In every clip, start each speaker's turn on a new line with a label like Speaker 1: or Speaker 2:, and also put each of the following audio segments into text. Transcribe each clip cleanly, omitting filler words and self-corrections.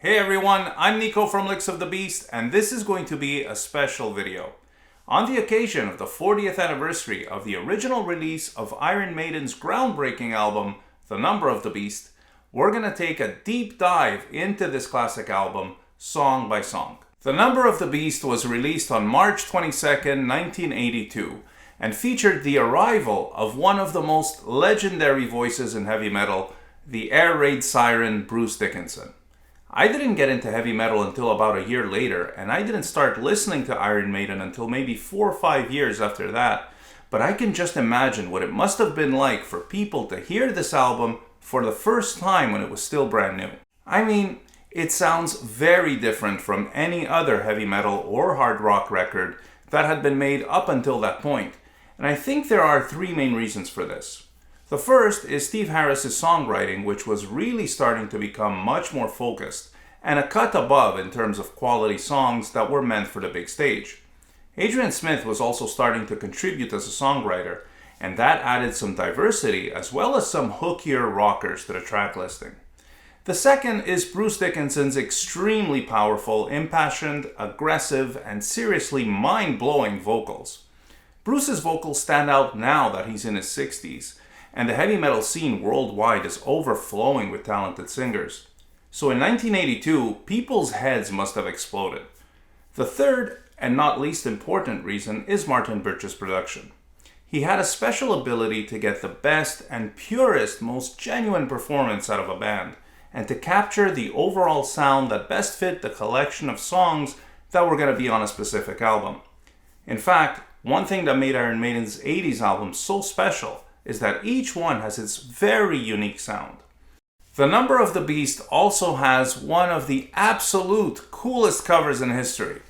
Speaker 1: Hey everyone, I'm Nico from Licks of the Beast, and this is going to be a special video. On the occasion of the 40th anniversary of the original release of Iron Maiden's groundbreaking album, The Number of the Beast, we're going to take a deep dive into this classic album, song by song. The Number of the Beast was released on March 22nd, 1982, and featured the arrival of one of the most legendary voices in heavy metal, the air raid siren Bruce Dickinson. I didn't get into heavy metal until about a year later, and I didn't start listening to Iron Maiden until maybe 4 or 5 years after that, but I can just imagine what it must have been like for people to hear this album for the first time when it was still brand new. I mean, it sounds very different from any other heavy metal or hard rock record that had been made up until that point, and I think there are 3 main reasons for this. The first is Steve Harris's songwriting, which was really starting to become much more focused and a cut above in terms of quality songs that were meant for the big stage. Adrian Smith was also starting to contribute as a songwriter, and that added some diversity as well as some hookier rockers to the track listing. The second is Bruce Dickinson's extremely powerful, impassioned, aggressive, and seriously mind-blowing vocals. Bruce's vocals stand out now that he's in his 60s, and the heavy metal scene worldwide is overflowing with talented singers. So in 1982, people's heads must have exploded. The third, and not least important reason, is Martin Birch's production. He had a special ability to get the best and purest, most genuine performance out of a band, and to capture the overall sound that best fit the collection of songs that were going to be on a specific album. In fact, one thing that made Iron Maiden's 80s album so special is that each one has its very unique sound. The Number of the Beast also has one of the absolute coolest covers in history.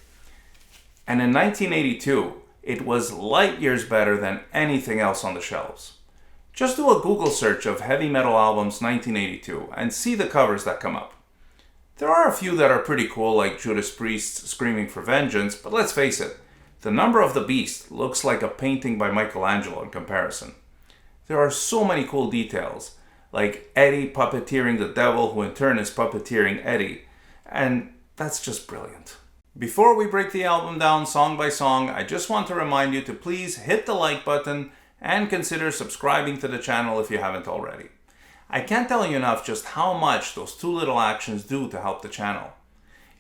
Speaker 1: And in 1982, it was light years better than anything else on the shelves. Just do a Google search of heavy metal albums 1982 and see the covers that come up. There are a few that are pretty cool, like Judas Priest's Screaming for Vengeance, but let's face it, The Number of the Beast looks like a painting by Michelangelo in comparison. There are so many cool details, like Eddie puppeteering the devil, who in turn is puppeteering Eddie, and that's just brilliant. Before we break the album down song by song, I just want to remind you to please hit the like button and consider subscribing to the channel if you haven't already. I can't tell you enough just how much those 2 little actions do to help the channel.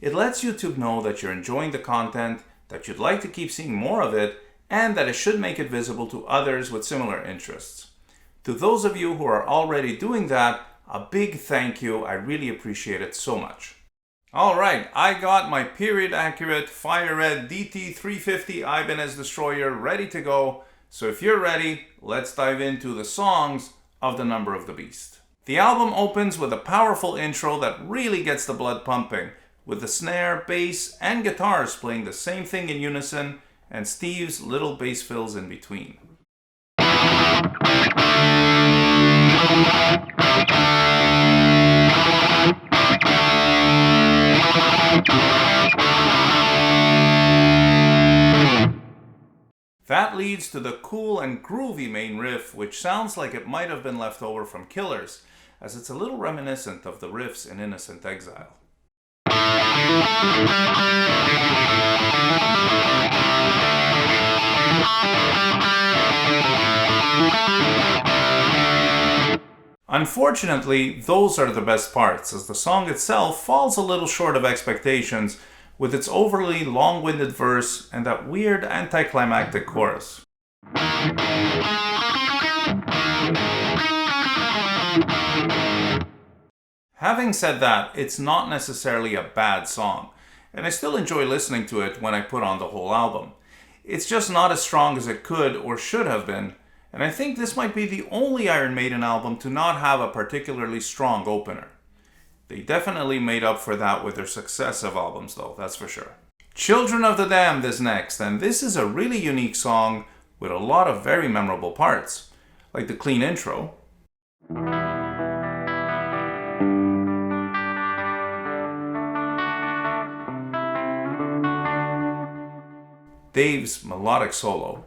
Speaker 1: It lets YouTube know that you're enjoying the content, that you'd like to keep seeing more of it, and that it should make it visible to others with similar interests. To those of you who are already doing that, a big thank you. I really appreciate it so much. Alright, I got my period accurate fire red DT350 Ibanez destroyer ready to go, so if you're ready, let's dive into the songs of The Number of the Beast. The album opens with a powerful intro that really gets the blood pumping, with the snare, bass, and guitars playing the same thing in unison, and Steve's little bass fills in between. That leads to the cool and groovy main riff, which sounds like it might have been left over from Killers, as it's a little reminiscent of the riffs in Innocent Exile. Unfortunately, those are the best parts, as the song itself falls a little short of expectations with its overly long-winded verse and that weird anticlimactic chorus. Having said that, it's not necessarily a bad song, and I still enjoy listening to it when I put on the whole album. It's just not as strong as it could or should have been, and I think this might be the only Iron Maiden album to not have a particularly strong opener. They definitely made up for that with their successive albums though, that's for sure. Children of the Damned is next, and this is a really unique song with a lot of very memorable parts, like the clean intro, Dave's melodic solo,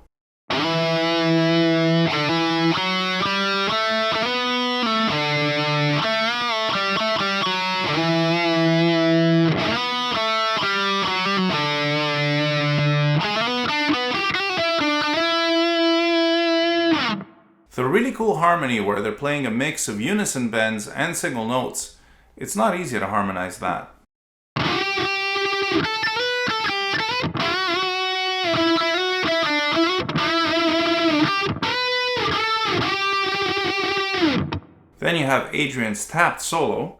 Speaker 1: cool harmony where they're playing a mix of unison bends and single notes. It's not easy to harmonize that. Then you have Adrian's tapped solo.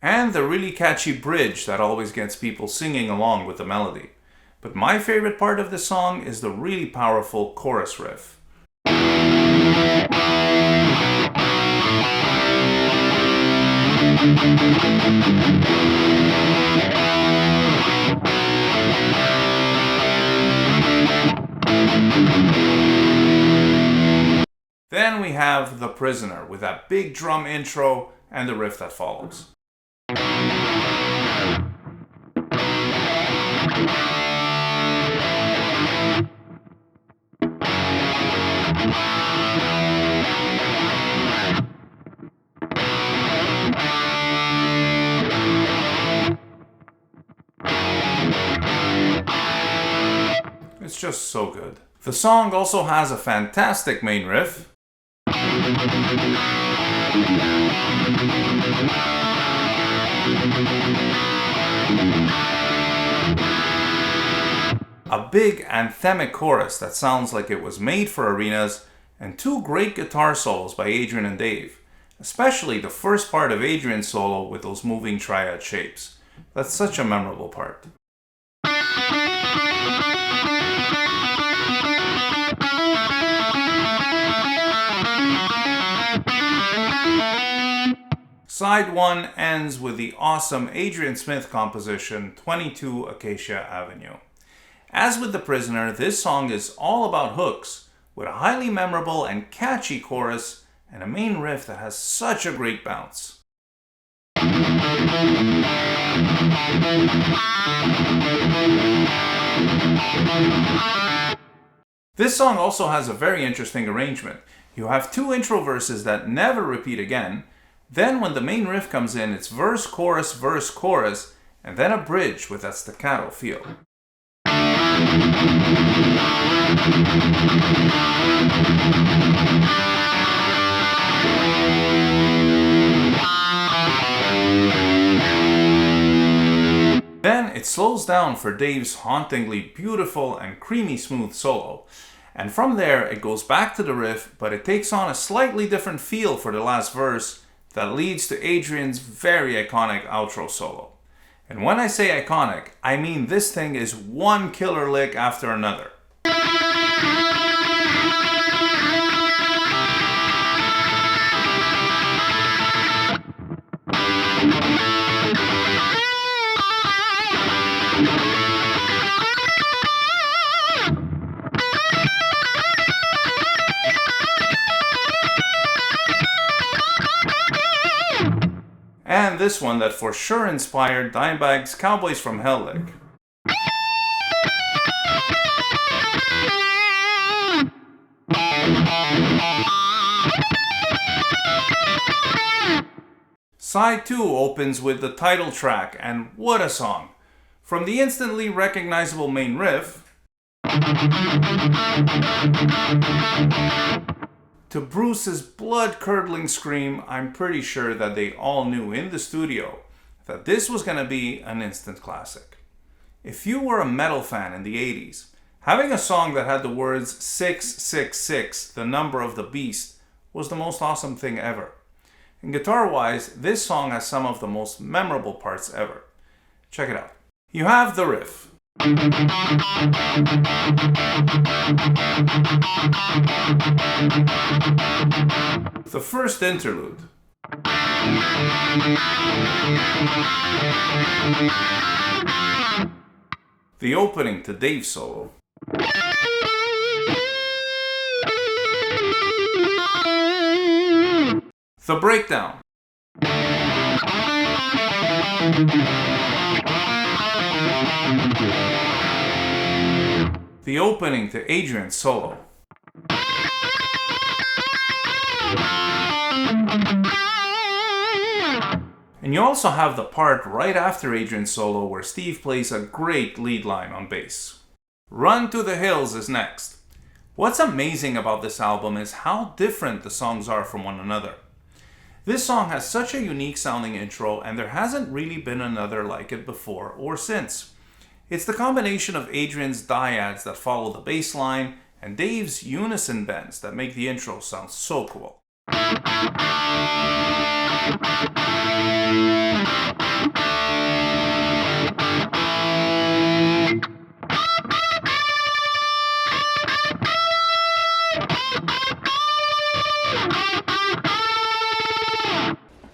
Speaker 1: And the really catchy bridge that always gets people singing along with the melody. But my favorite part of the song is the really powerful chorus riff. Then we have The Prisoner with that big drum intro and the riff that follows. It's just so good. The song also has a fantastic main riff. A big anthemic chorus that sounds like it was made for arenas, and two great guitar solos by Adrian and Dave, especially the first part of Adrian's solo with those moving triad shapes. That's such a memorable part. Side 1 ends with the awesome Adrian Smith composition, 22 Acacia Avenue. As with The Prisoner, this song is all about hooks, with a highly memorable and catchy chorus and a main riff that has such a great bounce. This song also has a very interesting arrangement. You have two intro verses that never repeat again. Then when the main riff comes in, it's verse, chorus, and then a bridge with that staccato feel. Then it slows down for Dave's hauntingly beautiful and creamy smooth solo. And from there it goes back to the riff, but it takes on a slightly different feel for the last verse that leads to Adrian's very iconic outro solo. And when I say iconic, I mean this thing is one killer lick after another. And this one that for sure inspired Dimebag's Cowboys from Hell lick. Side 2 opens with the title track, and what a song! From the instantly recognizable main riff to Bruce's blood-curdling scream, I'm pretty sure that they all knew in the studio that this was going to be an instant classic. If you were a metal fan in the 80s, having a song that had the words 666, the number of the beast, was the most awesome thing ever. And guitar-wise, this song has some of the most memorable parts ever. Check it out. You have the riff. The first interlude. The opening to Dave's solo. The breakdown. The opening to Adrian's solo. And you also have the part right after Adrian's solo where Steve plays a great lead line on bass. Run to the Hills is next. What's amazing about this album is how different the songs are from one another. This song has such a unique sounding intro, and there hasn't really been another like it before or since. It's the combination of Adrian's dyads that follow the bass line and Dave's unison bends that make the intro sound so cool.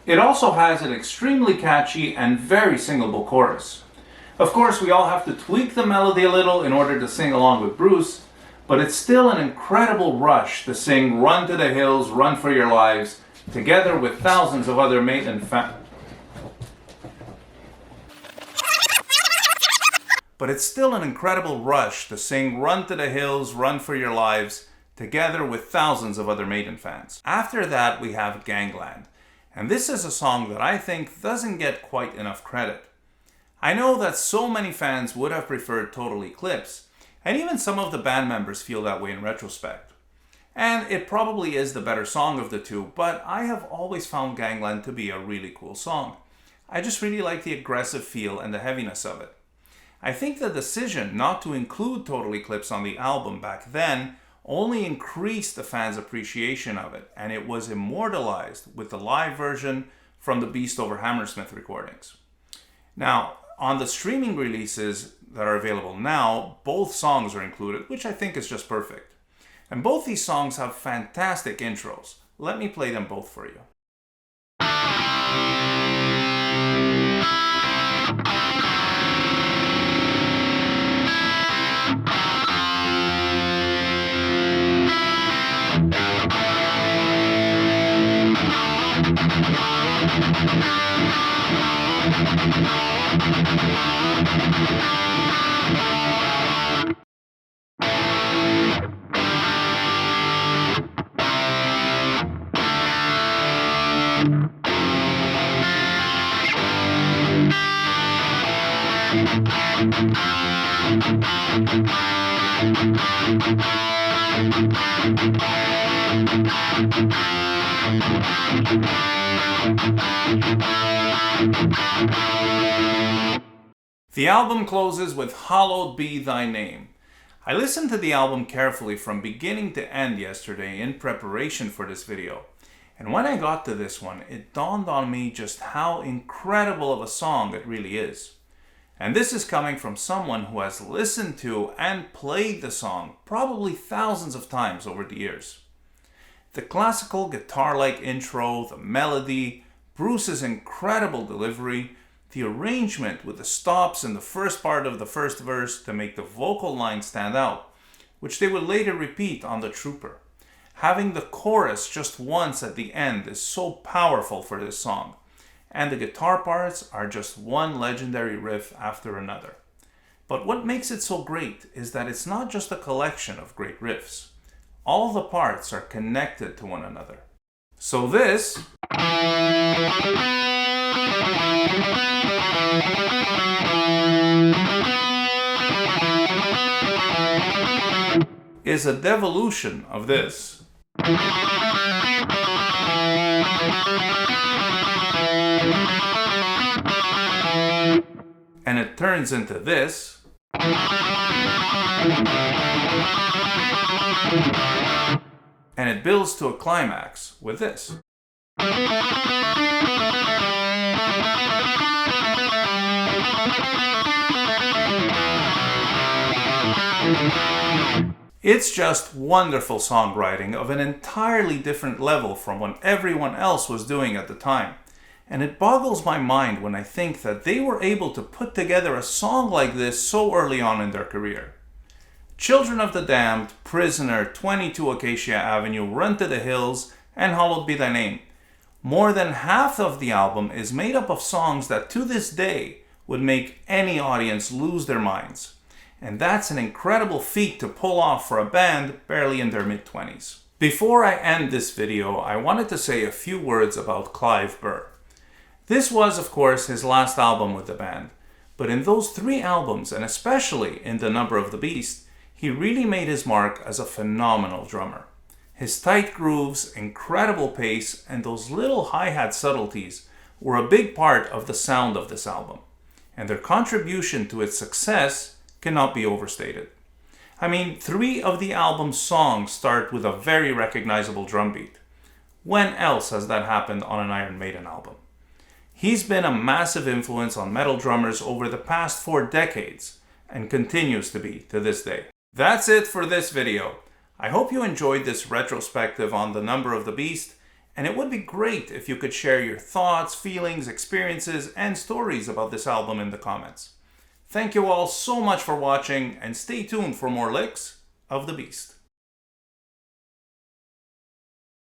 Speaker 1: It also has an extremely catchy and very singable chorus. Of course, we all have to tweak the melody a little in order to sing along with Bruce, but it's still an incredible rush to sing Run to the Hills, Run for Your Lives, together with thousands of other Maiden fans. But it's still an incredible rush to sing Run to the Hills, Run for Your Lives, together with thousands of other Maiden fans. After that, we have Gangland. And this is a song that I think doesn't get quite enough credit. I know that so many fans would have preferred Total Eclipse, and even some of the band members feel that way in retrospect. And it probably is the better song of the two, but I have always found Gangland to be a really cool song. I just really like the aggressive feel and the heaviness of it. I think the decision not to include Total Eclipse on the album back then only increased the fans' appreciation of it, and it was immortalized with the live version from the Beast over Hammersmith recordings. Now, on the streaming releases that are available now, both songs are included, which I think is just perfect. And both these songs have fantastic intros. Let me play them both for you. The album closes with Hallowed Be Thy Name. I listened to the album carefully from beginning to end yesterday in preparation for this video. And when I got to this one, it dawned on me just how incredible of a song it really is. And this is coming from someone who has listened to and played the song probably thousands of times over the years. The classical guitar-like intro, the melody, Bruce's incredible delivery, the arrangement with the stops in the first part of the first verse to make the vocal line stand out, which they would later repeat on The Trooper. Having the chorus just once at the end is so powerful for this song, and the guitar parts are just one legendary riff after another. But what makes it so great is that it's not just a collection of great riffs. All the parts are connected to one another. So this is a devolution of this. And it turns into this. And it builds to a climax with this. It's just wonderful songwriting of an entirely different level from what everyone else was doing at the time. And it boggles my mind when I think that they were able to put together a song like this so early on in their career. Children of the Damned, Prisoner, 22 Acacia Avenue, Run to the Hills, and Hallowed Be Thy Name. More than half of the album is made up of songs that to this day would make any audience lose their minds. And that's an incredible feat to pull off for a band barely in their mid-20s. Before I end this video, I wanted to say a few words about Clive Burr. This was, of course, his last album with the band, but in those 3 albums, and especially in The Number of the Beast, he really made his mark as a phenomenal drummer. His tight grooves, incredible pace, and those little hi-hat subtleties were a big part of the sound of this album, and their contribution to its success cannot be overstated. I mean, 3 of the album's songs start with a very recognizable drum beat. When else has that happened on an Iron Maiden album? He's been a massive influence on metal drummers over the past 4 decades, and continues to be to this day. That's it for this video. I hope you enjoyed this retrospective on The Number of the Beast, and it would be great if you could share your thoughts, feelings, experiences, and stories about this album in the comments. Thank you all so much for watching, and stay tuned for more licks of the Beast.